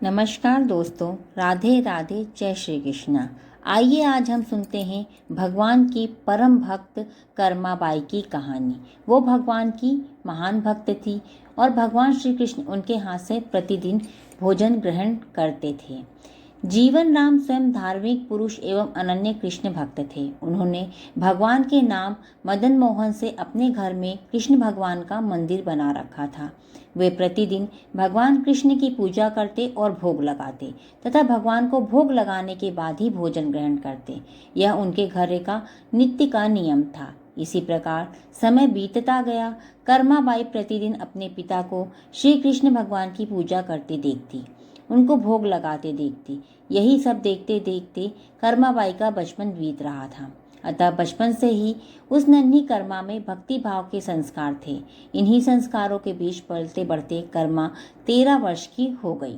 नमस्कार दोस्तों, राधे राधे, जय श्री कृष्णा। आइए आज हम सुनते हैं भगवान की परम भक्त कर्माबाई की कहानी। वो भगवान की महान भक्त थी और भगवान श्री कृष्ण उनके हाथ से प्रतिदिन भोजन ग्रहण करते थे। जीवन राम स्वयं धार्मिक पुरुष एवं अनन्य कृष्ण भक्त थे। उन्होंने भगवान के नाम मदन मोहन से अपने घर में कृष्ण भगवान का मंदिर बना रखा था। वे प्रतिदिन भगवान कृष्ण की पूजा करते और भोग लगाते तथा भगवान को भोग लगाने के बाद ही भोजन ग्रहण करते। यह उनके घर का नित्य का नियम था। इसी प्रकार समय बीतता गया। कर्माबाई प्रतिदिन अपने पिता को श्री कृष्ण भगवान की पूजा करते देखती, उनको भोग लगाते देखती। यही सब देखते देखते कर्माबाई का बचपन बीत रहा था। अतः बचपन से ही उस नन्ही कर्मा में भक्ति भाव के संस्कार थे। इन्हीं संस्कारों के बीच पलते बढ़ते कर्मा 13 वर्ष की हो गई।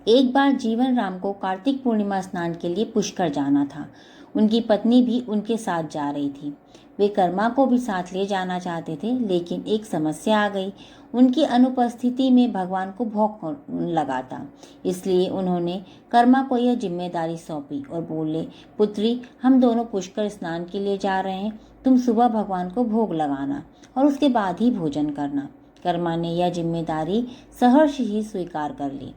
एक बार जीवन राम को कार्तिक पूर्णिमा स्नान के लिए पुष्कर जाना था। उनकी पत्नी भी उनके साथ जा रही थी। वे कर्मा को भी साथ ले जाना चाहते थे, लेकिन एक समस्या आ गई। उनकी अनुपस्थिति में भगवान को भोग लगा था। इसलिए उन्होंने कर्मा को यह जिम्मेदारी सौंपी और बोले, पुत्री, हम दोनों पुष्कर स्नान के लिए जा रहे हैं। तुम सुबह भगवान को भोग लगाना और उसके बाद ही भोजन करना। कर्मा ने यह जिम्मेदारी सहर्ष ही स्वीकार कर ली।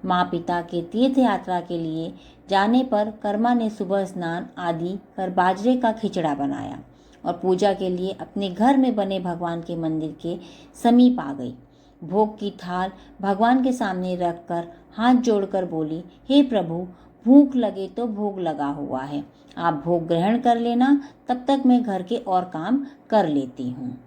माँ पिता के तीर्थ यात्रा के लिए जाने पर कर्मा ने सुबह स्नान आदि कर बाजरे का खिचड़ा बनाया और पूजा के लिए अपने घर में बने भगवान के मंदिर के समीप आ गई। भोग की थाल भगवान के सामने रखकर हाथ जोड़कर बोली, हे प्रभु, भूख लगे तो भोग लगा हुआ है, आप भोग ग्रहण कर लेना, तब तक मैं घर के और काम कर लेती हूँ।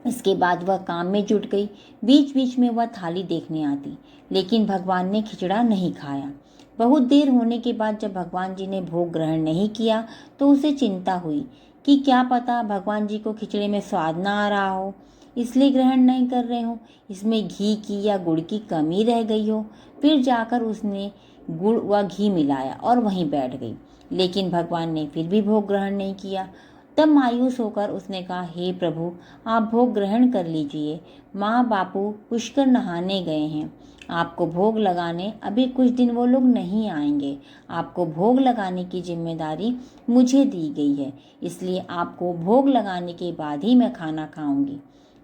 इसके बाद वह काम में जुट गई। बीच बीच में वह थाली देखने आती, लेकिन भगवान ने खिचड़ा नहीं खाया। बहुत देर होने के बाद जब भगवान जी ने भोग ग्रहण नहीं किया तो उसे चिंता हुई कि क्या पता भगवान जी को खिचड़े में स्वाद ना आ रहा हो, इसलिए ग्रहण नहीं कर रहे हो, इसमें घी की या गुड़ की कमी रह गई हो। फिर जाकर उसने गुड़ व घी मिलाया और वहीं बैठ गई, लेकिन भगवान ने फिर भी भोग ग्रहण नहीं किया। तब मायूस होकर उसने कहा, हे प्रभु, आप भोग ग्रहण कर लीजिए। माँ बापू पुष्कर नहाने गए हैं, आपको भोग लगाने अभी कुछ दिन वो लोग नहीं आएंगे। आपको भोग लगाने की जिम्मेदारी मुझे दी गई है, इसलिए आपको भोग लगाने के बाद ही मैं खाना खाऊंगी।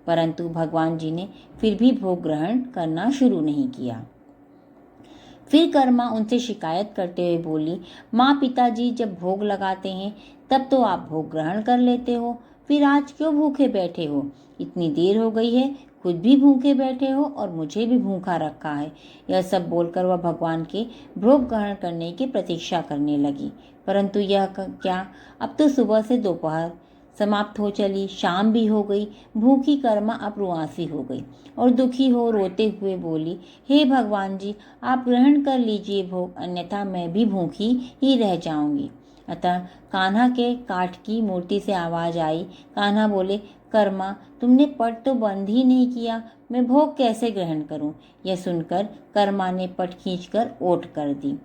परंतु भगवान जी ने फिर भी भोग ग्रहण करना शुरू नहीं किया। फिर कर्मा उनसे शिकायत करते हुए बोली, माँ पिताजी जब भोग लगाते हैं तब तो आप भोग ग्रहण कर लेते हो, फिर आज क्यों भूखे बैठे हो? इतनी देर हो गई है, खुद भी भूखे बैठे हो और मुझे भी भूखा रखा है। यह सब बोलकर वह भगवान के भोग ग्रहण करने की प्रतीक्षा करने लगी। परंतु यह क्या, अब तो सुबह से दोपहर समाप्त हो चली, शाम भी हो गई। भूखी कर्मा अब रुआंसी हो गई और दुखी हो रोते हुए बोली, हे भगवान जी, आप ग्रहण कर लीजिए भोग, अन्यथा मैं भी भूखी ही रह जाऊंगी। अतः कान्हा के काठ की मूर्ति से आवाज आई। कान्हा बोले, कर्मा, तुमने पट तो बंद ही नहीं किया, मैं भोग कैसे ग्रहण करूं? यह सुनकर कर्मा ने पट खींचकर ओट कर दी।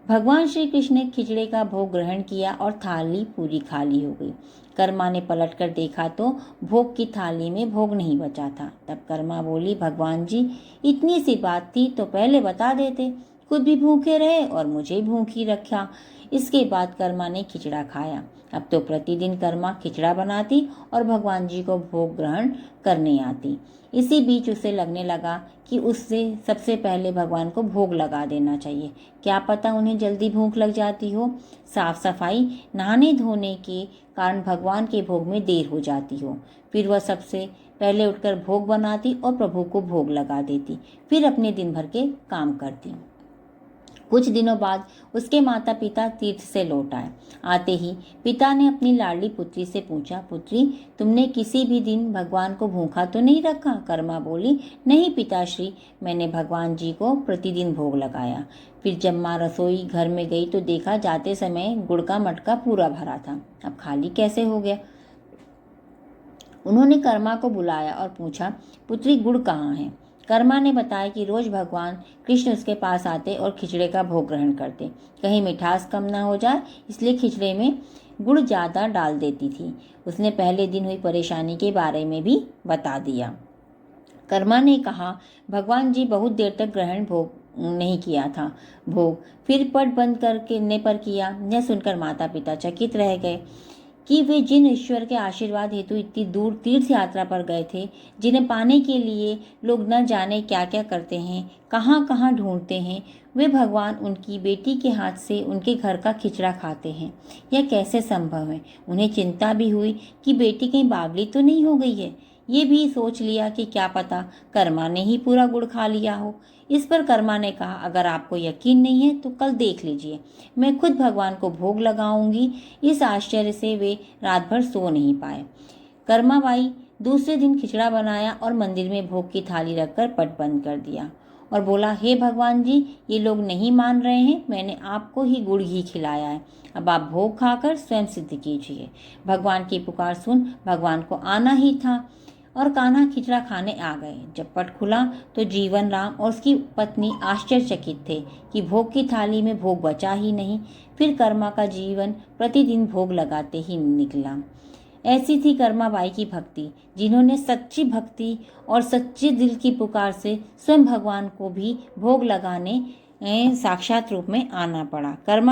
भगवान श्री कृष्ण ने खिचड़े का भोग ग्रहण किया और थाली पूरी खाली हो गई। कर्मा ने पलटकर देखा तो भोग की थाली में भोग नहीं बचा था। तब कर्मा बोली, भगवान जी, इतनी सी बात थी तो पहले बता देते, खुद भी भूखे रहे और मुझे भूखी रखा। इसके बाद कर्मा ने खिचड़ा खाया। अब तो प्रतिदिन कर्मा खिचड़ा बनाती और भगवान जी को भोग ग्रहण करने आती। इसी बीच उसे लगने लगा कि उससे सबसे पहले भगवान को भोग लगा देना चाहिए, क्या पता उन्हें जल्दी भूख लग जाती हो। साफ सफाई नहाने धोने के कारण भगवान के भोग में देर हो जाती हो। फिर वह सबसे पहले उठकर भोग बनाती और प्रभु को भोग लगा देती, फिर अपने दिन भर के काम करती। कुछ दिनों बाद उसके माता पिता तीर्थ से लौट आए। आते ही पिता ने अपनी लाडली पुत्री से पूछा, पुत्री, तुमने किसी भी दिन भगवान को भूखा तो नहीं रखा? कर्मा बोली, नहीं पिताश्री, मैंने भगवान जी को प्रतिदिन भोग लगाया। फिर जब माँ रसोई घर में गई तो देखा जाते समय गुड़ का मटका पूरा भरा था, अब खाली कैसे हो गया? उन्होंने कर्मा को बुलाया और पूछा, पुत्री, गुड़ कहाँ है? कर्मा ने बताया कि रोज भगवान कृष्ण उसके पास आते और खिचड़े का भोग ग्रहण करते। कहीं मिठास कम न हो जाए, इसलिए खिचड़े में गुड़ ज्यादा डाल देती थी। उसने पहले दिन हुई परेशानी के बारे में भी बता दिया। कर्मा ने कहा, भगवान जी बहुत देर तक ग्रहण भोग नहीं किया था भोग, फिर पट बंद करने पर किया। यह सुनकर माता पिता चकित रह गए कि वे जिन ईश्वर के आशीर्वाद हेतु इतनी दूर तीर्थ यात्रा पर गए थे, जिन्हें पाने के लिए लोग न जाने क्या क्या करते हैं, कहाँ कहाँ ढूंढते हैं, वे भगवान उनकी बेटी के हाथ से उनके घर का खिचड़ा खाते हैं। यह कैसे संभव है? उन्हें चिंता भी हुई कि बेटी कहीं बावली तो नहीं हो गई है। ये भी सोच लिया कि क्या पता कर्मा ने ही पूरा गुड़ खा लिया हो। इस पर कर्मा ने कहा, अगर आपको यकीन नहीं है तो कल देख लीजिए, मैं खुद भगवान को भोग लगाऊंगी। इस आश्चर्य से वे रात भर सो नहीं पाए। कर्माबाई दूसरे दिन खिचड़ा बनाया और मंदिर में भोग की थाली रखकर पट बंद कर दिया और बोला, हे भगवान जी, ये लोग नहीं मान रहे हैं, मैंने आपको ही गुड़ घी खिलाया है, अब आप भोग खाकर स्वयं सिद्ध कीजिए। भगवान की पुकार सुन भगवान को आना ही था और कान्हा खिचड़ा खाने आ गए। जब पट खुला तो जीवन राम और उसकी पत्नी आश्चर्यचकित थे कि भोग की थाली में भोग बचा ही नहीं। फिर कर्मा का जीवन प्रतिदिन भोग लगाते ही निकला। ऐसी थी कर्माबाई की भक्ति, जिन्होंने सच्ची भक्ति और सच्चे दिल की पुकार से स्वयं भगवान को भी भोग लगाने साक्षात रूप में आना पड़ा। कर्मा